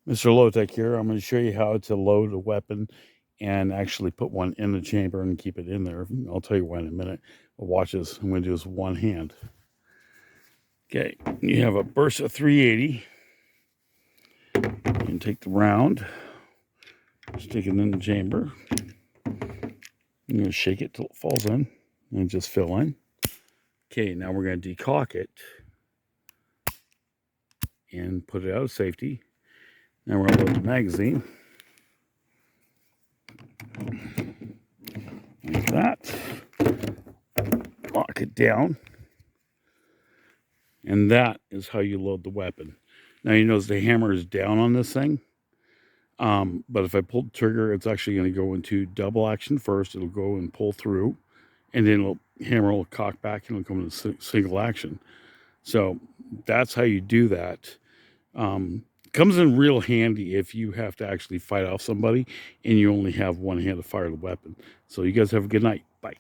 Mr. Lowtech here. I'm going to show you how to load a weapon and actually put one in the chamber and keep it in there. I'll tell you why in a minute. But watch this. I'm going to do this with one hand. Okay, you have a Bersa 380. You can take the round, stick it in the chamber. You're going to shake it till it falls in and just fill in. Okay, now we're going to decock it and put it out of safety. Now we're going to load the magazine. Like that. Lock it down. And that is how you load the weapon. Now you notice the hammer is down on this thing. But if I pull the trigger, it's actually going to go into double action first. It'll go and pull through. And then hammer will cock back and it'll come into single action. So that's how you do that. Comes in real handy if you have to actually fight off somebody and you only have one hand to fire the weapon. So you guys have a good night. Bye.